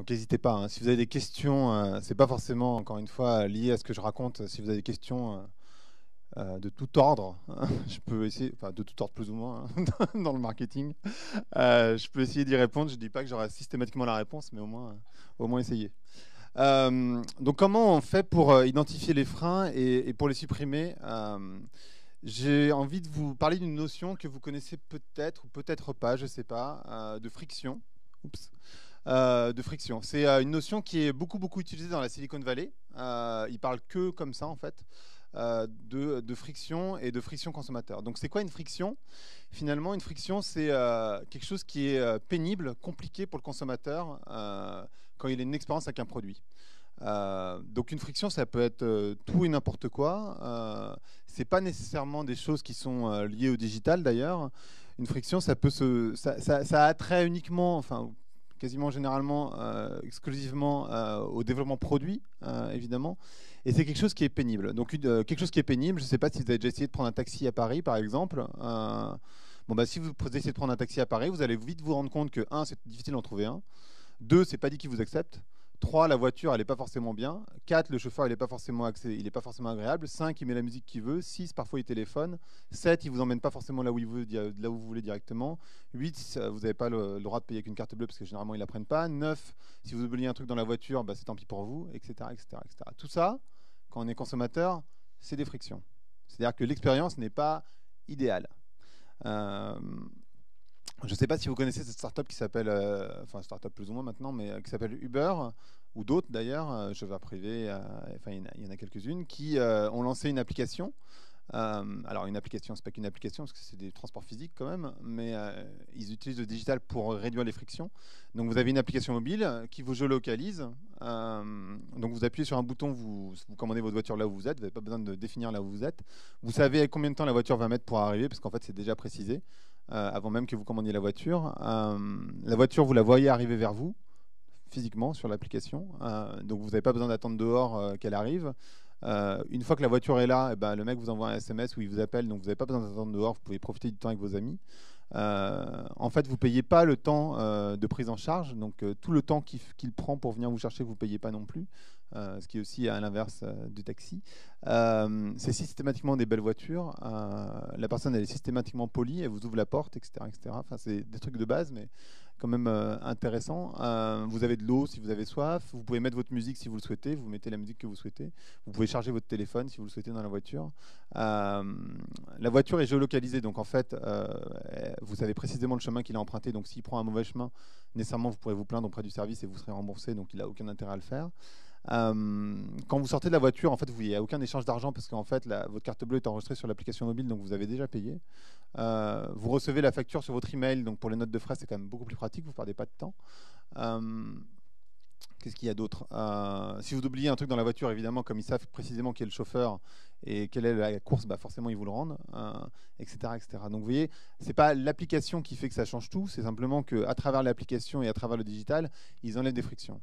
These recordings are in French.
Donc n'hésitez pas, hein. Si vous avez des questions, c'est pas forcément, encore une fois, lié à ce que je raconte. Si vous avez des questions de tout ordre, je peux essayer, enfin de tout ordre plus ou moins, hein, dans le marketing, je peux essayer d'y répondre. Je dis pas que j'aurai systématiquement la réponse, mais au moins essayer. Donc comment on fait pour identifier les freins et pour les supprimer? J'ai envie de vous parler d'une notion que vous connaissez peut-être ou peut-être pas, je sais pas, de friction. Oups. De friction. C'est une notion qui est beaucoup utilisée dans la Silicon Valley. Ils parlent que comme ça en fait, de friction et de friction consommateur. Donc c'est quoi une friction? Finalement, une friction, c'est quelque chose qui est pénible, compliqué pour le consommateur quand il a une expérience avec un produit. Donc une friction, ça peut être tout et n'importe quoi. C'est pas nécessairement des choses qui sont liées au digital d'ailleurs. Une friction, ça a trait uniquement, enfin quasiment généralement, exclusivement au développement produit, évidemment. Et c'est quelque chose qui est pénible. Donc quelque chose qui est pénible, je ne sais pas si vous avez déjà essayé de prendre un taxi à Paris, par exemple. Bon, bah, si vous essayez de prendre un taxi à Paris, vous allez vite vous rendre compte que, un, c'est difficile d'en trouver un. Deux, c'est pas dit qu'il vous accepte. 3, la voiture, elle n'est pas forcément bien. 4, le chauffeur, il n'est pas forcément agréable. 5, il met la musique qu'il veut. 6, parfois, il téléphone. 7, il ne vous emmène pas forcément là où, là où vous voulez directement. 8, vous n'avez pas le droit de payer avec une carte bleue parce que généralement, ils ne la prennent pas. 9, si vous oubliez un truc dans la voiture, bah, c'est tant pis pour vous, etc., etc., etc. Tout ça, quand on est consommateur, c'est des frictions. C'est-à-dire que l'expérience n'est pas idéale. Je ne sais pas si vous connaissez cette startup qui s'appelle, enfin startup plus ou moins maintenant, mais qui s'appelle Uber, ou d'autres d'ailleurs, chauffeurs privés, enfin il y en a quelques-unes, qui ont lancé une application. Alors une application, c'est pas qu'une application, parce que c'est des transports physiques quand même, mais ils utilisent le digital pour réduire les frictions. Donc vous avez une application mobile qui vous géolocalise. Donc vous appuyez sur un bouton, vous commandez votre voiture là où vous êtes, vous n'avez pas besoin de définir là où vous êtes. Vous savez combien de temps la voiture va mettre pour arriver, parce qu'en fait c'est déjà précisé. Avant même que vous commandiez la voiture. La voiture, vous la voyez arriver vers vous, physiquement, sur l'application. Donc, vous n'avez pas besoin d'attendre dehors qu'elle arrive. Une fois que la voiture est là, eh ben, le mec vous envoie un SMS où il vous appelle, donc vous n'avez pas besoin d'attendre dehors, vous pouvez profiter du temps avec vos amis. En fait, vous ne payez pas le temps de prise en charge, donc tout le temps qu'il prend pour venir vous chercher, vous ne payez pas non plus, ce qui est aussi à l'inverse du taxi. C'est systématiquement des belles voitures, la personne elle est systématiquement polie, elle vous ouvre la porte, etc. etc. Enfin, c'est des trucs de base, mais quand même intéressant. Vous avez de l'eau si vous avez soif, vous pouvez mettre votre musique si vous le souhaitez, vous mettez la musique que vous souhaitez, vous pouvez charger votre téléphone si vous le souhaitez dans la voiture. La voiture est géolocalisée, donc en fait, vous savez précisément le chemin qu'il a emprunté, donc s'il prend un mauvais chemin, nécessairement vous pourrez vous plaindre auprès du service et vous serez remboursé, donc il n'a aucun intérêt à le faire. Quand vous sortez de la voiture, en fait, il n'y a aucun échange d'argent parce qu'en fait, votre carte bleue est enregistrée sur l'application mobile, donc vous avez déjà payé. Vous recevez la facture sur votre email, donc pour les notes de frais, c'est quand même beaucoup plus pratique, vous ne perdez pas de temps. Qu'est-ce qu'il y a d'autre? Si vous oubliez un truc dans la voiture, évidemment, comme ils savent précisément qui est le chauffeur et quelle est la course, bah forcément ils vous le rendent, etc., etc. Donc vous voyez, c'est pas l'application qui fait que ça change tout, c'est simplement qu'à travers l'application et à travers le digital, ils enlèvent des frictions.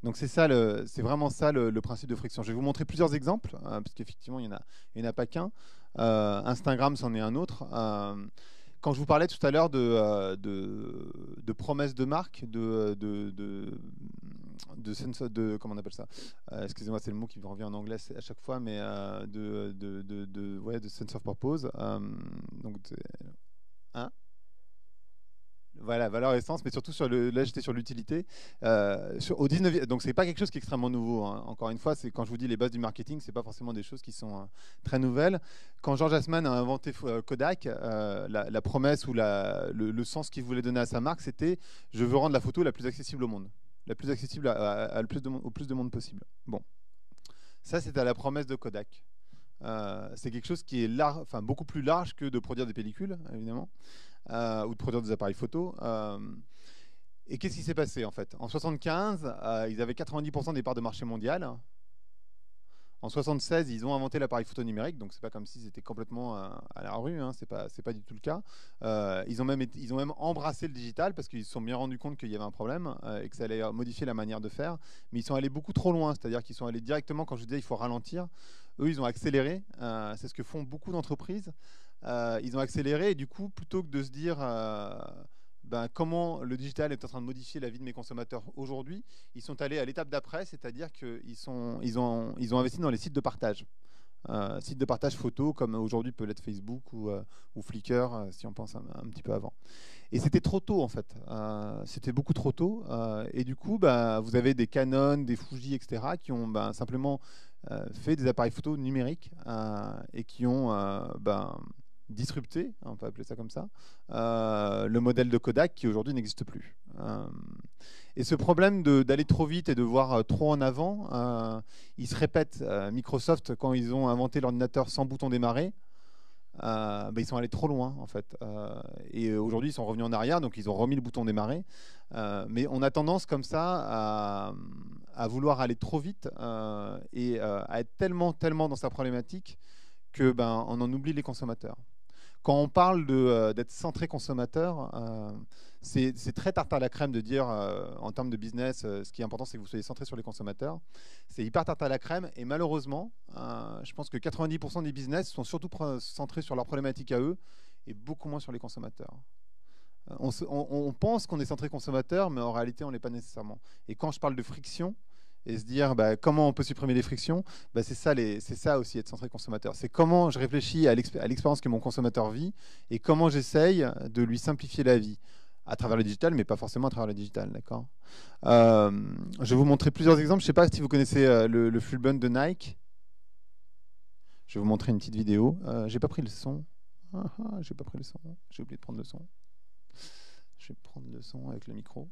Donc c'est vraiment ça le principe de friction. Je vais vous montrer plusieurs exemples, parce qu'effectivement, il n'y en a pas qu'un. Instagram, c'en est un autre. Quand je vous parlais tout à l'heure de promesses de marque, comment on appelle ça? Excusez-moi, c'est le mot qui me revient en anglais à chaque fois, mais de sense of purpose. Donc, hein? Voilà, valeur essence, mais surtout là j'étais sur l'utilité. Au 19e, donc c'est pas quelque chose qui est extrêmement nouveau, hein. Encore une fois, c'est quand je vous dis les bases du marketing, c'est pas forcément des choses qui sont très nouvelles. Quand George Eastman a inventé Kodak, la promesse ou le sens qu'il voulait donner à sa marque, c'était je veux rendre la photo la plus accessible au monde, la plus accessible au plus de monde possible. Bon, ça c'était la promesse de Kodak. C'est quelque chose qui est enfin, beaucoup plus large que de produire des pellicules, évidemment, ou de produire des appareils photo. Et qu'est-ce qui s'est passé en fait? En 75, ils avaient 90% des parts de marché mondial. En 76, ils ont inventé l'appareil photo numérique, donc c'est pas comme si c'était complètement à la rue, hein, c'est pas du tout le cas. Ils ont même embrassé le digital parce qu'ils se sont bien rendus compte qu'il y avait un problème et que ça allait modifier la manière de faire. Mais ils sont allés beaucoup trop loin, c'est-à-dire qu'ils sont allés directement, quand je disais il faut ralentir, eux ils ont accéléré. C'est ce que font beaucoup d'entreprises. Ils ont accéléré et du coup, plutôt que de se dire ben, comment le digital est en train de modifier la vie de mes consommateurs aujourd'hui. Ils sont allés à l'étape d'après, c'est-à-dire qu'ils ont investi dans les sites de partage. Sites de partage photo, comme aujourd'hui peut l'être Facebook ou Flickr, si on pense un petit peu avant. Et c'était trop tôt, en fait. C'était beaucoup trop tôt. Et du coup, bah, vous avez des Canon, des Fuji, etc., qui ont simplement fait des appareils photo numériques et qui ont disrupté, on peut appeler ça comme ça, le modèle de Kodak qui aujourd'hui n'existe plus. Et ce problème d'aller trop vite et de voir trop en avant, il se répète. Microsoft, quand ils ont inventé l'ordinateur sans bouton démarrer, ils sont allés trop loin en fait. Et aujourd'hui, ils sont revenus en arrière, donc ils ont remis le bouton démarrer. Mais on a tendance comme ça à vouloir aller trop vite et à être tellement dans sa problématique que on en oublie les consommateurs. Quand on parle d'être centré consommateur, c'est très tarte à la crème de dire en termes de business, ce qui est important, c'est que vous soyez centré sur les consommateurs. C'est hyper tarte à la crème et malheureusement, je pense que 90% des business sont surtout centrés sur leurs problématiques à eux et beaucoup moins sur les consommateurs. On pense qu'on est centré consommateur, mais en réalité, on ne l'est pas nécessairement. Et quand je parle de friction, et se dire comment on peut supprimer les frictions, c'est ça aussi être centré consommateur. C'est comment je réfléchis à l'expérience que mon consommateur vit et comment j'essaye de lui simplifier la vie à travers le digital, mais pas forcément à travers le digital, d'accord. Je vais vous montrer plusieurs exemples. Je ne sais pas si vous connaissez le Full Bund de Nike. Je vais vous montrer une petite vidéo. J'ai pas pris le son. J'ai pas pris le son. J'ai oublié de prendre le son. Je vais prendre le son avec le micro.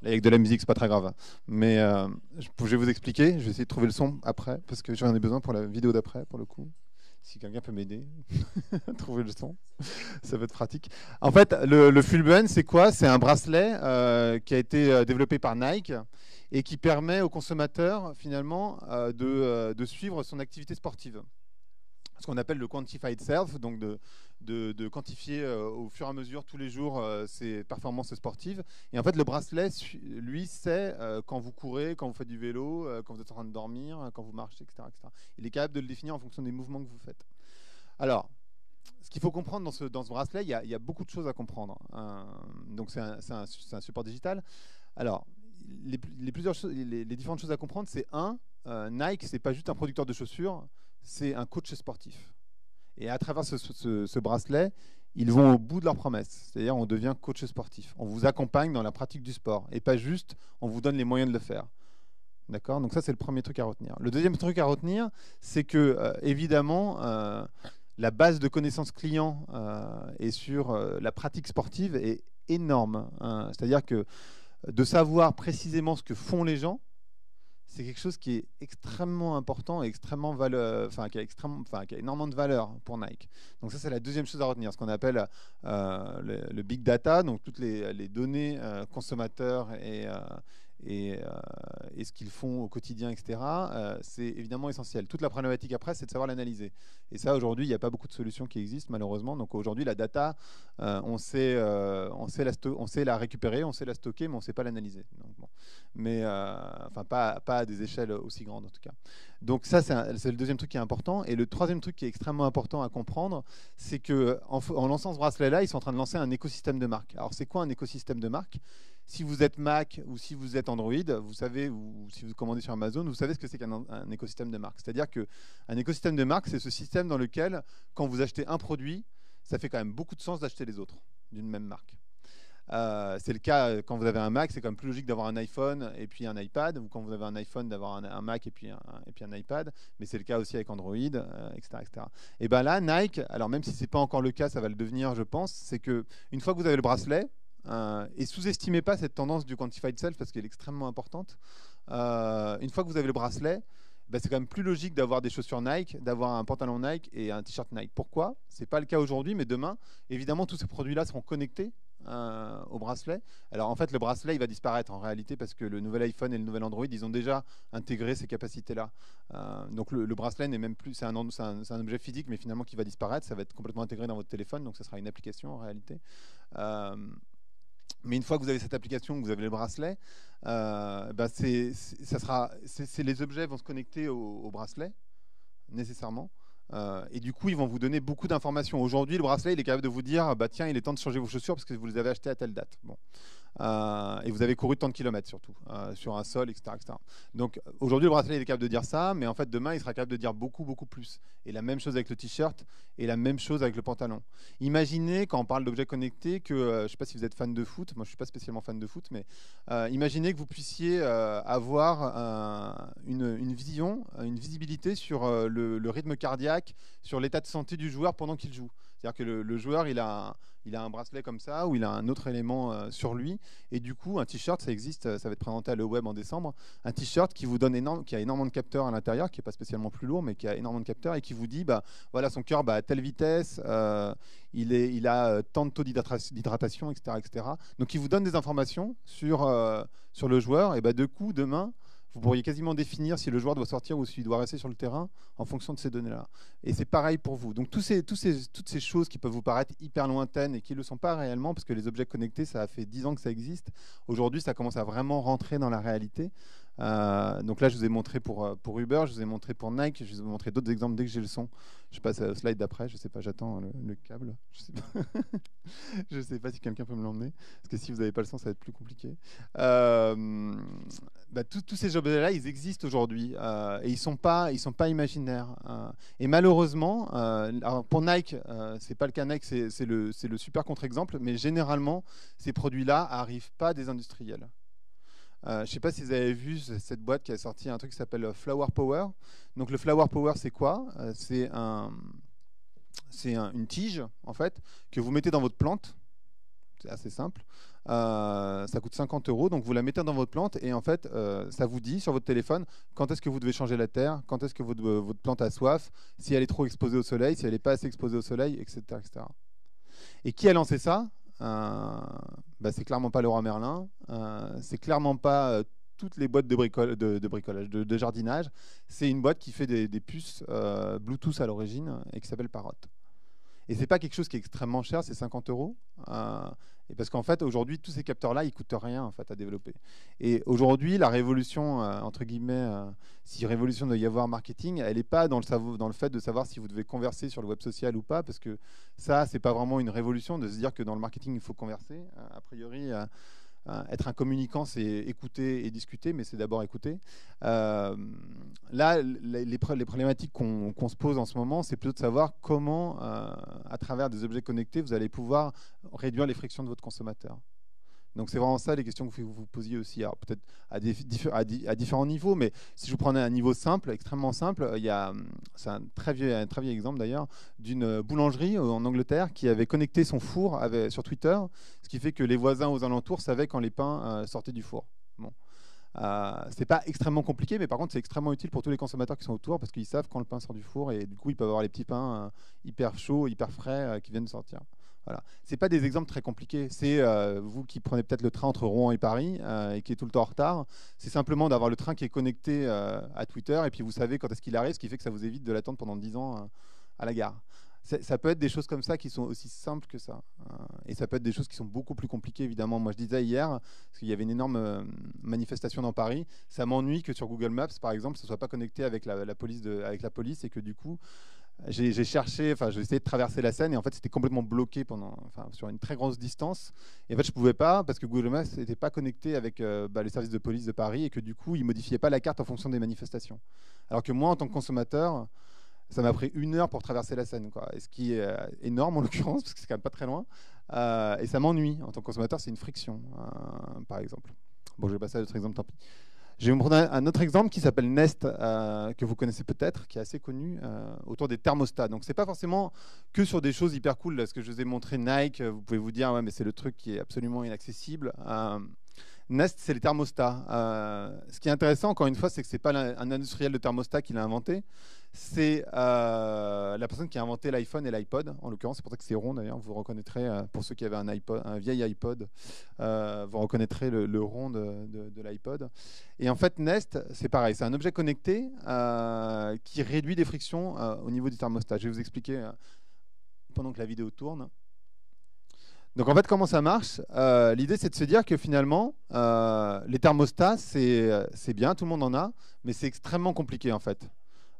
Avec de la musique, c'est pas très grave. Mais je vais vous expliquer. Je vais essayer de trouver le son après, parce que j'en ai besoin pour la vidéo d'après, pour le coup. Si quelqu'un peut m'aider à trouver le son, ça va être pratique. En fait, le Full Bund, c'est quoi? C'est un bracelet qui a été développé par Nike et qui permet au consommateur, finalement, de suivre son activité sportive. Ce qu'on appelle le quantified self, donc de quantifier au fur et à mesure tous les jours ses performances sportives. Et en fait, le bracelet, lui, sait quand vous courez, quand vous faites du vélo, quand vous êtes en train de dormir, quand vous marchez, etc., etc. Il est capable de le définir en fonction des mouvements que vous faites. Alors, ce qu'il faut comprendre dans ce bracelet, il y a beaucoup de choses à comprendre. Donc, c'est un support digital. Alors, les différentes choses à comprendre, c'est Nike, c'est pas juste un producteur de chaussures, c'est un coach sportif. Et à travers ce bracelet, ils vont au bout de leur promesse. C'est-à-dire, on devient coach sportif. On vous accompagne dans la pratique du sport. Et pas juste, on vous donne les moyens de le faire. D'accord? Donc ça, c'est le premier truc à retenir. Le deuxième truc à retenir, c'est que, évidemment, la base de connaissances clients et sur la pratique sportive est énorme. C'est-à-dire que de savoir précisément ce que font les gens, c'est quelque chose qui est extrêmement important et extrêmement qui a énormément de valeur pour Nike. Donc ça, c'est la deuxième chose à retenir, ce qu'on appelle le big data, donc toutes les données consommateurs et ce qu'ils font au quotidien, etc. C'est évidemment essentiel. Toute la problématique après, c'est de savoir l'analyser. Et ça, aujourd'hui, il n'y a pas beaucoup de solutions qui existent, malheureusement. Donc aujourd'hui, la data, on sait la récupérer, on sait la stocker, mais on ne sait pas l'analyser. Mais pas à des échelles aussi grandes, en tout cas. Donc ça, c'est le deuxième truc qui est important. Et le troisième truc qui est extrêmement important à comprendre, c'est qu'en lançant ce bracelet-là, ils sont en train de lancer un écosystème de marque. Alors, c'est quoi un écosystème de marque? Si vous êtes Mac ou si vous êtes Android, vous savez, ou si vous commandez sur Amazon, vous savez ce que c'est qu'un écosystème de marque. C'est-à-dire qu'un écosystème de marque, c'est ce système dans lequel, quand vous achetez un produit, ça fait quand même beaucoup de sens d'acheter les autres d'une même marque. C'est le cas quand vous avez un Mac, c'est quand même plus logique d'avoir un iPhone et puis un iPad, ou quand vous avez un iPhone d'avoir un Mac et puis un iPad, mais c'est le cas aussi avec Android, etc., etc. Et bien là, Nike, alors même si ce n'est pas encore le cas, ça va le devenir, je pense, c'est qu'une fois que vous avez le bracelet, et sous-estimez pas cette tendance du quantified self parce qu'elle est extrêmement importante. Une fois que vous avez le bracelet, c'est quand même plus logique d'avoir des chaussures Nike, d'avoir un pantalon Nike et un t-shirt Nike. Pourquoi? Ce n'est pas le cas aujourd'hui, mais demain, évidemment, tous ces produits-là seront connectés au bracelet. Alors en fait, le bracelet, il va disparaître en réalité parce que le nouvel iPhone et le nouvel Android, ils ont déjà intégré ces capacités-là. Donc le bracelet n'est même plus, c'est un objet physique, mais finalement qui va disparaître. Ça va être complètement intégré dans votre téléphone, donc ça sera une application en réalité. Mais une fois que vous avez cette application, que vous avez le bracelet, les objets vont se connecter au bracelet. nécessairement. Et du coup, ils vont vous donner beaucoup d'informations. Aujourd'hui, le bracelet, il est capable de vous dire, bah, tiens, il est temps de changer vos chaussures parce que vous les avez achetées à telle date. Bon. Et vous avez couru tant de kilomètres surtout, sur un sol, etc. etc. Donc aujourd'hui, le bracelet il est capable de dire ça, mais en fait, demain, il sera capable de dire beaucoup, beaucoup plus. Et la même chose avec le t-shirt et la même chose avec le pantalon. Imaginez, quand on parle d'objets connectés, que, je ne sais pas si vous êtes fan de foot, moi je ne suis pas spécialement fan de foot, mais imaginez que vous puissiez avoir une vision, une visibilité sur le rythme cardiaque, sur l'état de santé du joueur pendant qu'il joue. C'est-à-dire que le joueur, il a un bracelet comme ça, où il a un autre élément sur lui. Et du coup, un t-shirt, ça existe, ça va être présenté à Le Web en décembre. Un t-shirt qui vous donne qui a énormément de capteurs à l'intérieur, qui n'est pas spécialement plus lourd, mais qui a énormément de capteurs et qui vous dit, bah, voilà, son cœur bat à telle vitesse, il a tant de taux d'hydratation, etc., etc. Donc, il vous donne des informations sur le joueur. Et bah, de coup, demain, vous pourriez quasiment définir si le joueur doit sortir ou s'il doit rester sur le terrain en fonction de ces données-là. Et c'est pareil pour vous. Donc toutes ces choses qui peuvent vous paraître hyper lointaines et qui ne le sont pas réellement, parce que les objets connectés, ça a fait 10 ans que ça existe. Aujourd'hui, ça commence à vraiment rentrer dans la réalité. Donc là, je vous ai montré pour Uber, je vous ai montré pour Nike, je vous ai montré d'autres exemples dès que j'ai le son. Je passe au slide d'après, je ne sais pas, j'attends le câble. Je sais pas. Je sais pas si quelqu'un peut me l'emmener, parce que si vous n'avez pas le son, ça va être plus compliqué. Tous ces objets-là, ils existent aujourd'hui et ils sont pas imaginaires. Et malheureusement, alors pour Nike, c'est pas le cas Nike, c'est le super contre-exemple, mais généralement, ces produits-là arrivent pas des industriels. Je ne sais pas si vous avez vu cette boîte qui a sorti un truc qui s'appelle Flower Power. Donc le Flower Power, c'est quoi? C'est une tige, en fait, que vous mettez dans votre plante. C'est assez simple. Ça coûte 50 €, donc vous la mettez dans votre plante et en fait, ça vous dit sur votre téléphone quand est-ce que vous devez changer la terre, quand est-ce que votre plante a soif, si elle est trop exposée au soleil, si elle n'est pas assez exposée au soleil, etc., etc. Et qui a lancé ça? C'est clairement pas Leroy Merlin, c'est clairement pas toutes les boîtes de bricolage, de jardinage. C'est une boîte qui fait des puces Bluetooth à l'origine et qui s'appelle Parrot. Et c'est pas quelque chose qui est extrêmement cher, c'est 50 €. Et parce qu'en fait, aujourd'hui, tous ces capteurs-là, ils coûtent rien en fait à développer. Et aujourd'hui, la révolution, entre guillemets, si révolution doit y avoir marketing, elle n'est pas dans le fait de savoir si vous devez converser sur le web social ou pas, parce que ça, c'est pas vraiment une révolution de se dire que dans le marketing, il faut converser. A priori, être un communicant, c'est écouter et discuter, mais c'est d'abord écouter. Là, les problématiques qu'on se pose en ce moment, c'est plutôt de savoir comment, à travers des objets connectés, vous allez pouvoir réduire les frictions de votre consommateur. Donc c'est vraiment ça les questions que vous posiez aussi, alors peut-être à différents niveaux, mais si je vous prenais un niveau simple, extrêmement simple, c'est un très vieil exemple d'ailleurs, d'une boulangerie en Angleterre qui avait connecté son four sur Twitter, ce qui fait que les voisins aux alentours savaient quand les pains sortaient du four. Bon. C'est pas extrêmement compliqué, mais par contre c'est extrêmement utile pour tous les consommateurs qui sont autour parce qu'ils savent quand le pain sort du four et du coup ils peuvent avoir les petits pains hyper chauds, hyper frais qui viennent de sortir. Voilà. Ce n'est pas des exemples très compliqués. C'est vous qui prenez peut-être le train entre Rouen et Paris et qui est tout le temps en retard. C'est simplement d'avoir le train qui est connecté à Twitter et puis vous savez quand est-ce qu'il arrive, ce qui fait que ça vous évite de l'attendre pendant 10 ans à la gare. Ça peut être des choses comme ça qui sont aussi simples que ça. Et ça peut être des choses qui sont beaucoup plus compliquées, évidemment. Moi, je disais hier, parce qu'il y avait une énorme manifestation dans Paris, ça m'ennuie que sur Google Maps, par exemple, ce ne soit pas connecté avec la police et que du coup, j'ai essayé de traverser la Seine et en fait, c'était complètement bloqué sur une très grosse distance. Et en fait, je ne pouvais pas parce que Google Maps n'était pas connecté avec les services de police de Paris et que du coup, ils ne modifiaient pas la carte en fonction des manifestations. Alors que moi, en tant que consommateur, ça m'a pris 1 heure pour traverser la Seine, quoi. Et ce qui est énorme en l'occurrence, parce que c'est quand même pas très loin. Et ça m'ennuie. En tant que consommateur, c'est une friction, par exemple. Bon, je vais passer à d'autres exemples, tant pis. Je vais vous prendre un autre exemple qui s'appelle Nest, que vous connaissez peut-être, qui est assez connu, autour des thermostats. Donc, ce n'est pas forcément que sur des choses hyper cool. Là, ce que je vous ai montré, Nike, vous pouvez vous dire, ouais, mais c'est le truc qui est absolument inaccessible. Nest, c'est les thermostats. Ce qui est intéressant, encore une fois, c'est que ce n'est pas un industriel de thermostat qui l'a inventé. C'est la personne qui a inventé l'iPhone et l'iPod. En l'occurrence, c'est pour ça que c'est rond d'ailleurs. Vous reconnaîtrez, pour ceux qui avaient un vieil iPod, vous reconnaîtrez le rond de l'iPod. Et en fait, Nest, c'est pareil. C'est un objet connecté qui réduit les frictions au niveau du thermostat. Je vais vous expliquer pendant que la vidéo tourne. Donc en fait, comment ça marche? L'idée, c'est de se dire que finalement, les thermostats, c'est bien, tout le monde en a, mais c'est extrêmement compliqué en fait.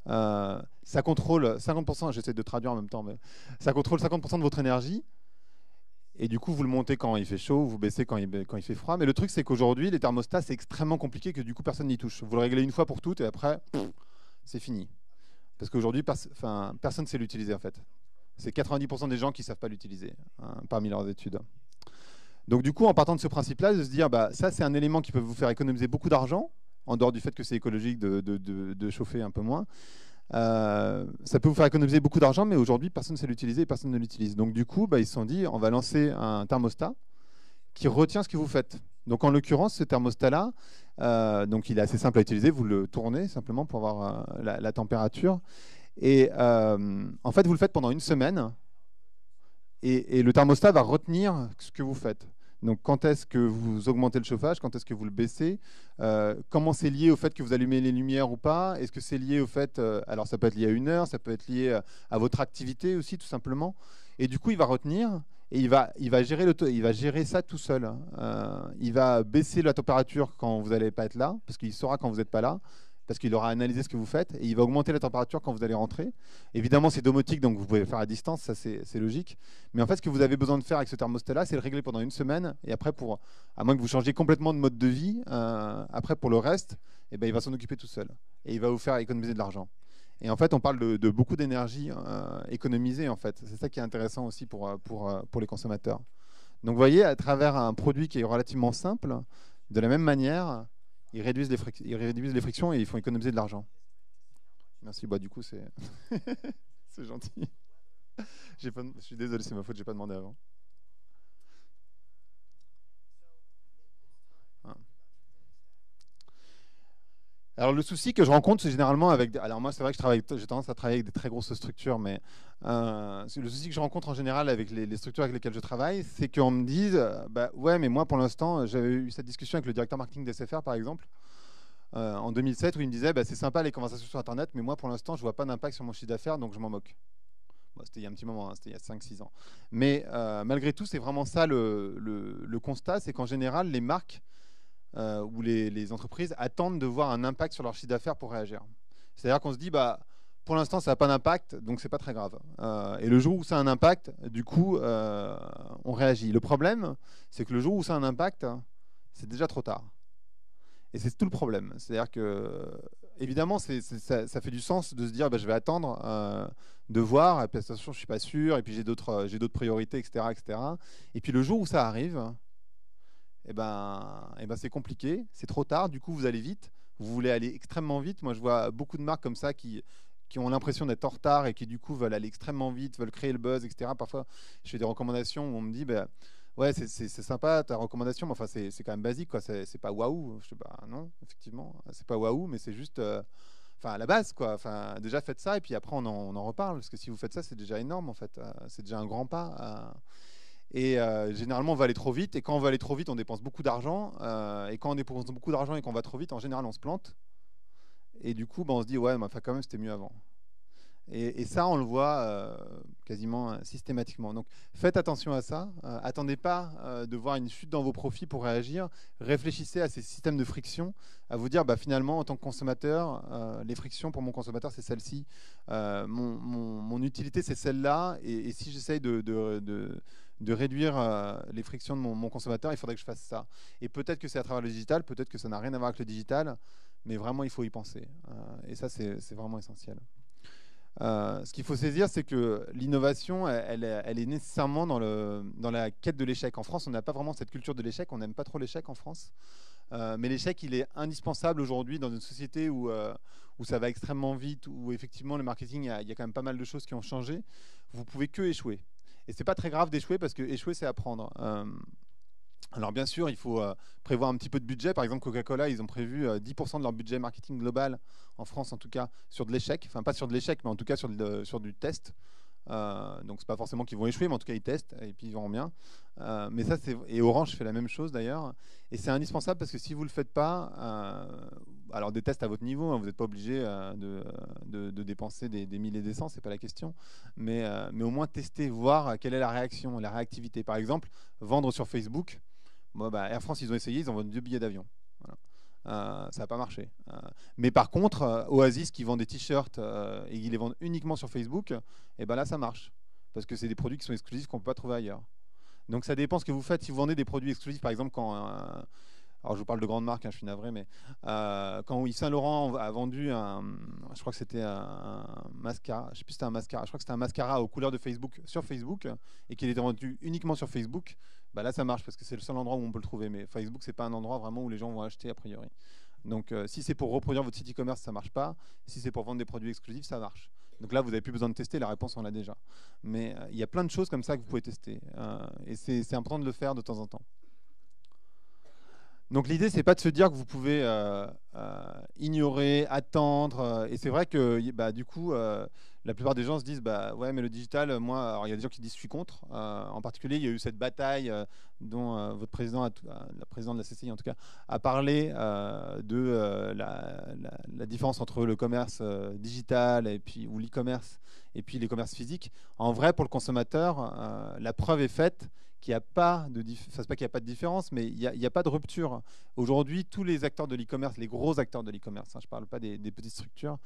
Ça contrôle 50%, j'essaie de traduire en même temps, mais ça contrôle 50% de votre énergie. Et du coup, vous le montez quand il fait chaud, vous baissez quand il fait froid. Mais le truc, c'est qu'aujourd'hui, les thermostats, c'est extrêmement compliqué que du coup, personne n'y touche. Vous le réglez une fois pour toutes et après, c'est fini. Parce qu'aujourd'hui, personne ne sait l'utiliser en fait. C'est 90% des gens qui ne savent pas l'utiliser parmi leurs études. Donc du coup, en partant de ce principe-là, de se dire, bah, ça c'est un élément qui peut vous faire économiser beaucoup d'argent, en dehors du fait que c'est écologique de chauffer un peu moins. Ça peut vous faire économiser beaucoup d'argent, mais aujourd'hui, personne ne sait l'utiliser et personne ne l'utilise. Donc du coup, bah, ils se sont dit, on va lancer un thermostat qui retient ce que vous faites. Donc en l'occurrence, ce thermostat-là, donc il est assez simple à utiliser, vous le tournez simplement pour avoir la température. Et en fait, vous le faites pendant une semaine et le thermostat va retenir ce que vous faites. Donc quand est-ce que vous augmentez le chauffage, quand est-ce que vous le baissez, comment c'est lié au fait que vous allumez les lumières ou pas, est-ce que c'est lié au fait, alors ça peut être lié à une heure, ça peut être lié à votre activité aussi tout simplement, et du coup il va retenir et il va gérer ça tout seul. Il va baisser la température quand vous n'allez pas être là, parce qu'il saura quand vous n'êtes pas là, parce qu'il aura analysé ce que vous faites, et il va augmenter la température quand vous allez rentrer. Évidemment, c'est domotique, donc vous pouvez le faire à distance, ça c'est logique. Mais en fait, ce que vous avez besoin de faire avec ce thermostat-là, c'est le régler pendant une semaine, et après, à moins que vous changiez complètement de mode de vie, après, pour le reste, eh ben, il va s'en occuper tout seul, et il va vous faire économiser de l'argent. Et en fait, on parle de beaucoup d'énergie économisée, en fait. C'est ça qui est intéressant aussi pour les consommateurs. Donc, vous voyez, à travers un produit qui est relativement simple, de la même manière, ils réduisent les frictions et ils font économiser de l'argent. Merci, bah, du coup, c'est c'est gentil. Je suis désolé, c'est ma faute, j'ai pas demandé avant. Hein. Alors le souci que je rencontre, c'est généralement avec... Alors moi, c'est vrai que j'ai tendance à travailler avec des très grosses structures, mais le souci que je rencontre en général avec les structures avec lesquelles je travaille, c'est qu'on me dise, bah, ouais, mais moi, pour l'instant, j'avais eu cette discussion avec le directeur marketing d'SFR, par exemple, en 2007, où il me disait, bah, c'est sympa les conversations sur Internet, mais moi, pour l'instant, je vois pas d'impact sur mon chiffre d'affaires, donc je m'en moque. Bon, c'était il y a un petit moment, hein, c'était il y a 5-6 ans. Mais malgré tout, c'est vraiment ça le constat, c'est qu'en général, les marques où les entreprises attendent de voir un impact sur leur chiffre d'affaires pour réagir. C'est-à-dire qu'on se dit, bah, pour l'instant, ça n'a pas d'impact, donc c'est pas très grave. Et le jour où ça a un impact, du coup, on réagit. Le problème, c'est que le jour où ça a un impact, c'est déjà trop tard. Et c'est tout le problème. C'est-à-dire que, évidemment, ça fait du sens de se dire, bah, je vais attendre de voir, et puis attention, je ne suis pas sûr, et puis j'ai d'autres priorités, etc., etc. Et puis le jour où ça arrive, c'est compliqué, c'est trop tard, du coup vous allez vite, vous voulez aller extrêmement vite. Moi je vois beaucoup de marques comme ça qui ont l'impression d'être en retard et qui du coup veulent aller extrêmement vite, veulent créer le buzz, etc. Parfois je fais des recommandations où on me dit bah, ouais c'est sympa ta recommandation, mais enfin c'est quand même basique, quoi. C'est pas waouh. Je sais pas, non, effectivement, c'est pas waouh, mais c'est juste enfin à la base, quoi. Enfin déjà faites ça et puis après on en reparle, parce que si vous faites ça c'est déjà énorme en fait. C'est déjà un grand pas. Et généralement, on va aller trop vite. Et quand on va aller trop vite, on dépense beaucoup d'argent. Et quand on dépense beaucoup d'argent et qu'on va trop vite, en général, on se plante. Et du coup, on se dit, ouais, mais enfin, quand même, c'était mieux avant. Et ça, on le voit quasiment systématiquement. Donc, faites attention à ça. Attendez pas de voir une chute dans vos profits pour réagir. Réfléchissez à ces systèmes de friction, à vous dire, bah, finalement, en tant que consommateur, les frictions pour mon consommateur, c'est celle-ci. Mon utilité, c'est celle-là. Et si j'essaye de réduire les frictions de mon consommateur, il faudrait que je fasse ça. Et peut-être que c'est à travers le digital, peut-être que ça n'a rien à voir avec le digital, mais vraiment, il faut y penser. Et ça, c'est vraiment essentiel. Ce qu'il faut saisir, c'est que l'innovation, elle est nécessairement dans la quête de l'échec. En France, on n'a pas vraiment cette culture de l'échec, on n'aime pas trop l'échec en France. Mais l'échec, il est indispensable aujourd'hui dans une société où ça va extrêmement vite, où effectivement le marketing, il y a quand même pas mal de choses qui ont changé. Vous pouvez que échouer. Et c'est pas très grave d'échouer, parce que échouer, c'est apprendre. Alors bien sûr, il faut prévoir un petit peu de budget. Par exemple, Coca-Cola, ils ont prévu 10% de leur budget marketing global, en France en tout cas, sur de l'échec. Enfin, pas sur de l'échec, mais en tout cas sur du test. Donc c'est pas forcément qu'ils vont échouer, mais en tout cas ils testent et puis ils verront bien. Mais ça, et Orange fait la même chose d'ailleurs. Et c'est indispensable, parce que si vous le faites pas, alors des tests à votre niveau, hein, vous n'êtes pas obligé de dépenser des milliers et des cents, c'est pas la question. Mais au moins tester, voir quelle est la réaction, la réactivité. Par exemple, vendre sur Facebook. Moi, Air France, ils ont essayé, ils ont vendu 2 billets d'avion. Voilà. Ça n'a pas marché. Mais par contre, Oasis qui vend des t-shirts et ils les vendent uniquement sur Facebook, et ben là ça marche. Parce que c'est des produits qui sont exclusifs qu'on ne peut pas trouver ailleurs. Donc ça dépend ce que vous faites. Si vous vendez des produits exclusifs, par exemple, quand alors je vous parle de grandes marques, hein, je suis navré, mais quand Yves Saint Laurent a vendu je crois que c'était un mascara, je sais plus si c'était un mascara, je crois que c'était un mascara aux couleurs de Facebook sur Facebook et qu'il était vendu uniquement sur Facebook, bah là ça marche parce que c'est le seul endroit où on peut le trouver. Mais Facebook c'est pas un endroit vraiment où les gens vont acheter a priori. Donc si c'est pour reproduire votre site e-commerce, ça marche pas. Si c'est pour vendre des produits exclusifs, ça marche. Donc là, vous n'avez plus besoin de tester, la réponse on l'a déjà. Mais il y a plein de choses comme ça que vous pouvez tester et c'est important de le faire de temps en temps. Donc l'idée, c'est pas de se dire que vous pouvez ignorer, attendre. Et c'est vrai que bah, du coup, la plupart des gens se disent bah ouais, mais le digital, moi, alors il y a des gens qui disent je suis contre. En particulier, il y a eu cette bataille dont votre président, la présidente de la CCI en tout cas, a parlé de la différence entre le commerce digital et puis ou l'e-commerce et puis les commerces physiques. En vrai, pour le consommateur, la preuve est faite qu'il n'y a pas de c'est pas qu'il n'y a pas de différence, mais il y a pas de rupture. Aujourd'hui, tous les acteurs de l'e-commerce, les gros acteurs de l'e-commerce, hein, je ne parle pas des petites structures,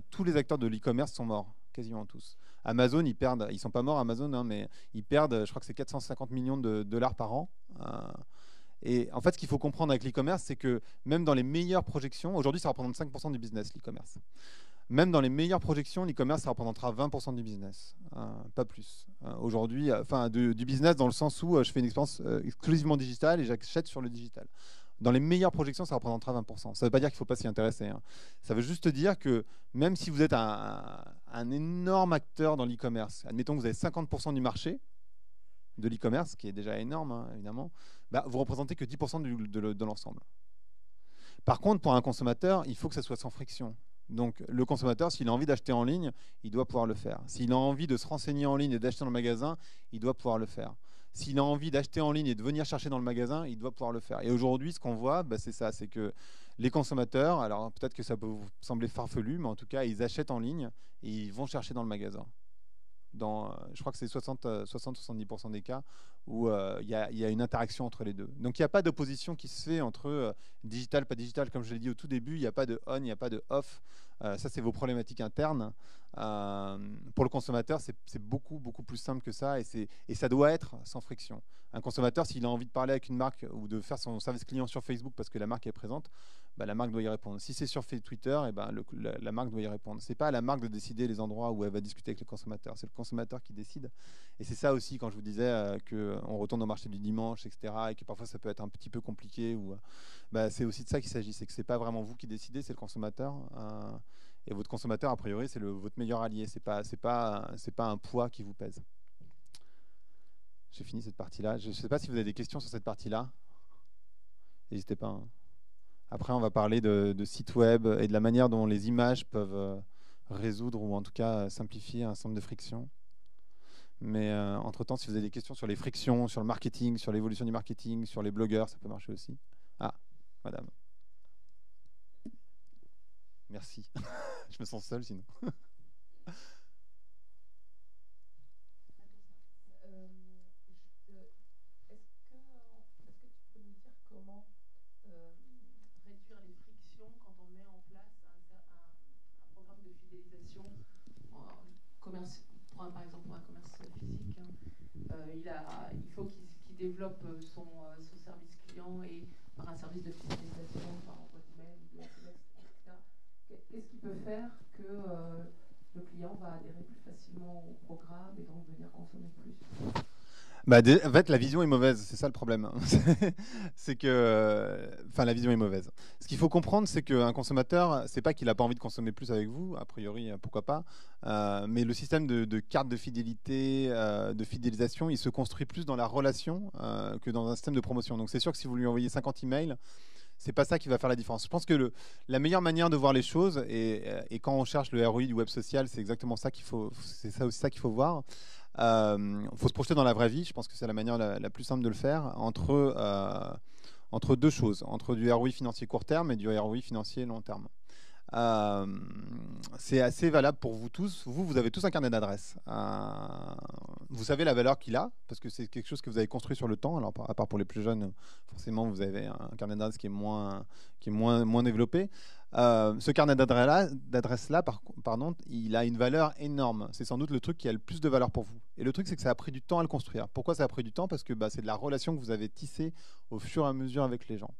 tous les acteurs de l'e-commerce sont morts, quasiment tous. Amazon, ils sont pas morts Amazon, hein, mais ils perdent, je crois que c'est 450 millions de dollars par an. Et en fait, ce qu'il faut comprendre avec l'e-commerce, c'est que même dans les meilleures projections, aujourd'hui, ça représente 5% du business, l'e-commerce. Même dans les meilleures projections, l'e-commerce, ça représentera 20% du business, pas plus. Aujourd'hui, enfin du business dans le sens où je fais une expérience exclusivement digitale et j'achète sur le digital. Dans les meilleures projections, ça représentera 20%. Ça ne veut pas dire qu'il ne faut pas s'y intéresser, hein. Ça veut juste dire que même si vous êtes un énorme acteur dans l'e-commerce, admettons que vous avez 50% du marché de l'e-commerce, qui est déjà énorme, hein, évidemment, bah, vous représentez que 10% de l'ensemble. Par contre, pour un consommateur, il faut que ça soit sans friction. Donc le consommateur, s'il a envie d'acheter en ligne, il doit pouvoir le faire. S'il a envie de se renseigner en ligne et d'acheter dans le magasin, il doit pouvoir le faire. S'il a envie d'acheter en ligne et de venir chercher dans le magasin, il doit pouvoir le faire. Et aujourd'hui, ce qu'on voit, bah, c'est ça, c'est que les consommateurs, alors peut-être que ça peut vous sembler farfelu, mais en tout cas, ils achètent en ligne et ils vont chercher dans le magasin. Je crois que c'est 60-70% des cas où il y a une interaction entre les deux. Donc il n'y a pas d'opposition qui se fait entre digital, pas digital, comme je l'ai dit au tout début, il n'y a pas de on, il n'y a pas de off. Ça, c'est vos problématiques internes. Pour le consommateur, c'est beaucoup, beaucoup plus simple que ça et ça doit être sans friction. Un consommateur, s'il a envie de parler avec une marque ou de faire son service client sur Facebook parce que la marque est présente, bah, la marque doit y répondre. Si c'est sur Twitter, et ben, la marque doit y répondre. Ce n'est pas à la marque de décider les endroits où elle va discuter avec le consommateur. C'est le consommateur qui décide. Et c'est ça aussi, quand je vous disais qu'on retourne au marché du dimanche, etc., et que parfois ça peut être un petit peu compliqué. Bah, c'est aussi de ça qu'il s'agit. C'est que ce n'est pas vraiment vous qui décidez, c'est le consommateur. Et votre consommateur, a priori, c'est votre meilleur allié. Ce n'est pas un poids qui vous pèse. J'ai fini cette partie-là. Je ne sais pas si vous avez des questions sur cette partie-là. N'hésitez pas, hein. Après, on va parler de sites web et de la manière dont les images peuvent résoudre ou en tout cas simplifier un certain nombre de frictions. Mais entre-temps, si vous avez des questions sur les frictions, sur le marketing, sur l'évolution du marketing, sur les blogueurs, ça peut marcher aussi. Ah, madame. Merci. Je me sens seul sinon. Par exemple pour un commerce physique, il faut qu'il développe son service client et par un service de fidélisation, par envoi d'email, de SMS, etc. Qu'est-ce qui peut faire que le client va adhérer plus facilement au programme et donc venir consommer plus? Bah, en fait, la vision est mauvaise, c'est ça le problème. C'est que, enfin, la vision est mauvaise. Ce qu'il faut comprendre, c'est qu'un consommateur, c'est pas qu'il n'a pas envie de consommer plus avec vous, a priori, pourquoi pas, mais le système de carte de fidélité, de fidélisation, il se construit plus dans la relation que dans un système de promotion. Donc c'est sûr que si vous lui envoyez 50 emails, c'est pas ça qui va faire la différence. Je pense que la meilleure manière de voir les choses, et quand on cherche le ROI du web social, c'est exactement ça qu'il faut, c'est ça aussi ça qu'il faut voir. Faut se projeter dans la vraie vie. Je pense que c'est la manière la plus simple de le faire entre deux choses, entre du ROI financier court terme et du ROI financier long terme. C'est assez valable pour vous tous. Vous avez tous un carnet d'adresses. vous savez la valeur qu'il a, parce que c'est quelque chose que vous avez construit sur le temps. Alors, à part pour les plus jeunes, forcément, vous avez un carnet d'adresses qui est moins développé. Ce carnet d'adresses-là, pardon, il a une valeur énorme. C'est sans doute le truc qui a le plus de valeur pour vous. Et le truc, c'est que ça a pris du temps à le construire. Pourquoi ça a pris du temps? Parce que c'est de la relation que vous avez tissée au fur et à mesure avec les gens.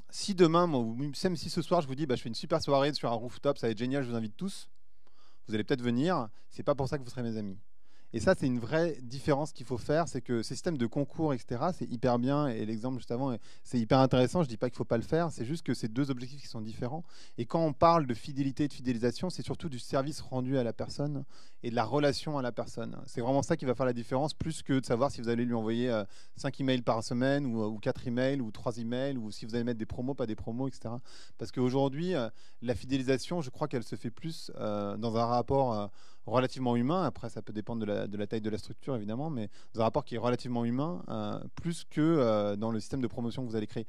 Si demain, même si ce soir, je vous dis, je fais une super soirée sur un rooftop, ça va être génial, je vous invite tous, vous allez peut-être venir, c'est pas pour ça que vous serez mes amis. Et ça, c'est une vraie différence qu'il faut faire, c'est que ces systèmes de concours, etc., c'est hyper bien, et l'exemple juste avant, c'est hyper intéressant, je ne dis pas qu'il ne faut pas le faire, c'est juste que c'est deux objectifs qui sont différents. Et quand on parle de fidélité et de fidélisation, c'est surtout du service rendu à la personne et de la relation à la personne. C'est vraiment ça qui va faire la différence, plus que de savoir si vous allez lui envoyer 5 emails par semaine, ou 4 emails, ou 3 emails, ou si vous allez mettre des promos, pas des promos, etc. Parce qu'aujourd'hui, la fidélisation, je crois qu'elle se fait plus dans un rapport relativement humain. Après, ça peut dépendre de la taille de la structure, évidemment, mais dans un rapport qui est relativement humain, plus que dans le système de promotion que vous allez créer.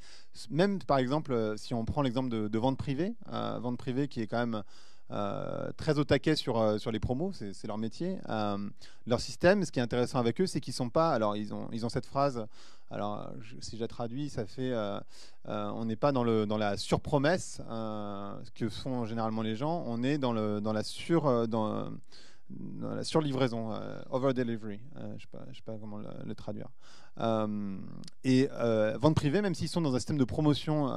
Même, par exemple, si on prend l'exemple de vente privée qui est quand même très au taquet sur les promos, c'est leur métier. Leur système, ce qui est intéressant avec eux, c'est qu'ils sont pas... Alors, ils ont cette phrase... Alors, si je la traduis, ça fait on n'est pas dans la surpromesse que font généralement les gens, on est dans la surlivraison, over delivery. Je sais pas comment le traduire. Vente privée, même s'ils sont dans un système de promotion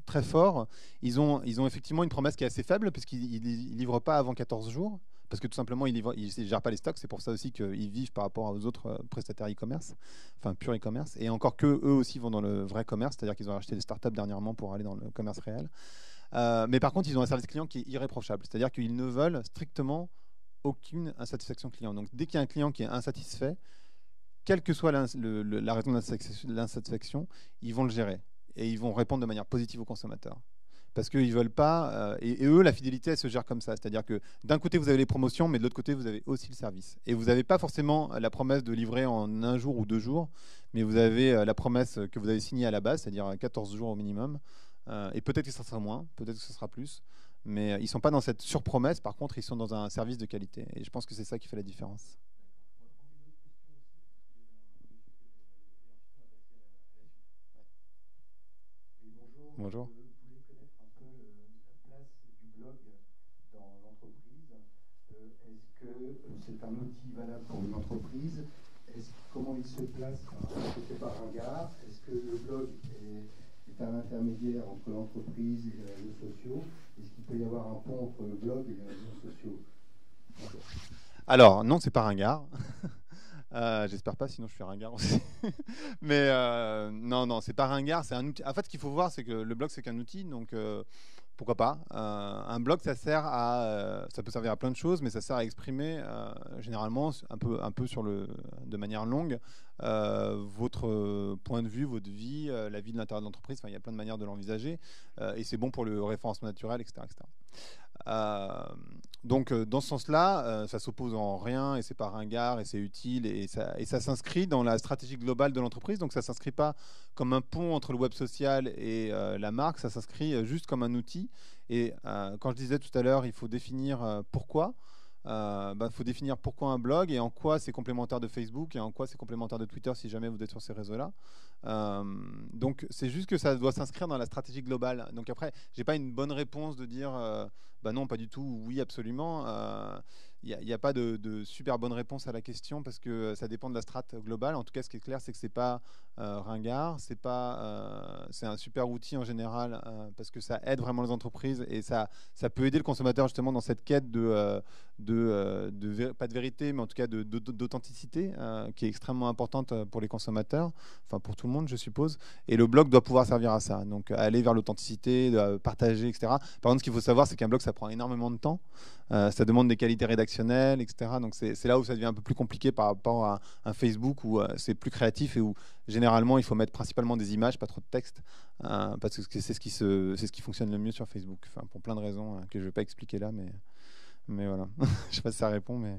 très fort, ils ont effectivement une promesse qui est assez faible puisqu'ils ne livrent pas avant 14 jours. Parce que tout simplement, ils ne gèrent pas les stocks. C'est pour ça aussi qu'ils vivent par rapport aux autres prestataires e-commerce, enfin pur e-commerce. Et encore qu'eux aussi vont dans le vrai commerce, c'est-à-dire qu'ils ont acheté des startups dernièrement pour aller dans le commerce réel. Mais par contre, ils ont un service client qui est irréprochable. C'est-à-dire qu'ils ne veulent strictement aucune insatisfaction client. Donc dès qu'il y a un client qui est insatisfait, quelle que soit la raison de l'insatisfaction, ils vont le gérer. Et ils vont répondre de manière positive aux consommateurs. Parce qu'ils veulent pas... et eux, la fidélité, elle se gère comme ça. C'est-à-dire que d'un côté, vous avez les promotions, mais de l'autre côté, vous avez aussi le service. Et vous n'avez pas forcément la promesse de livrer en 1 jour ou 2 jours, mais vous avez la promesse que vous avez signée à la base, c'est-à-dire 14 jours au minimum. Et peut-être que ça sera moins, peut-être que ce sera plus. Mais ils ne sont pas dans cette surpromesse. Par contre, ils sont dans un service de qualité. Et je pense que c'est ça qui fait la différence. Bonjour. C'est un outil valable pour une entreprise. Comment il se place? Est-ce que c'est pas ringard? Est-ce que le blog est un intermédiaire entre l'entreprise et les réseaux sociaux? Est-ce qu'il peut y avoir un pont entre le blog et les réseaux sociaux? Alors, non, c'est pas ringard. J'espère pas, sinon je suis ringard aussi. Mais non, c'est pas ringard, c'est un outil. En fait, ce qu'il faut voir, c'est que le blog, c'est qu'un outil, donc pourquoi pas. Un blog, ça peut servir à plein de choses, mais ça sert à exprimer généralement un peu de manière longue votre point de vue, votre vie, la vie de l'intérieur de l'entreprise. Enfin, il y a plein de manières de l'envisager, et c'est bon pour le référencement naturel, etc., etc. Donc dans ce sens-là, ça s'oppose en rien et c'est pas ringard et c'est utile et ça s'inscrit dans la stratégie globale de l'entreprise. Donc ça s'inscrit pas comme un pont entre le web social et la marque, ça s'inscrit juste comme un outil. Et quand je disais tout à l'heure, il faut définir pourquoi. Faut définir pourquoi un blog et en quoi c'est complémentaire de Facebook et en quoi c'est complémentaire de Twitter si jamais vous êtes sur ces réseaux-là. Donc c'est juste que ça doit s'inscrire dans la stratégie globale. Donc après, j'ai pas une bonne réponse de dire non, pas du tout, oui, absolument. Il n'y a pas de super bonne réponse à la question parce que ça dépend de la strate globale. En tout cas, ce qui est clair, c'est que c'est pas ringard, c'est un super outil en général parce que ça aide vraiment les entreprises et ça peut aider le consommateur justement dans cette quête pas de vérité, mais en tout cas d'authenticité qui est extrêmement importante pour les consommateurs, enfin pour tout le monde, je suppose. Et le blog doit pouvoir servir à ça, donc aller vers l'authenticité, partager, etc. Par contre, ce qu'il faut savoir, c'est qu'un blog, ça prend énormément de temps. Ça demande des qualités rédactionnelles, etc. Donc c'est là où ça devient un peu plus compliqué par rapport à un Facebook où c'est plus créatif et où généralement il faut mettre principalement des images, pas trop de texte, parce que c'est ce qui fonctionne le mieux sur Facebook. Enfin, pour plein de raisons que je ne vais pas expliquer là, mais voilà. Je ne sais pas si ça répond, mais...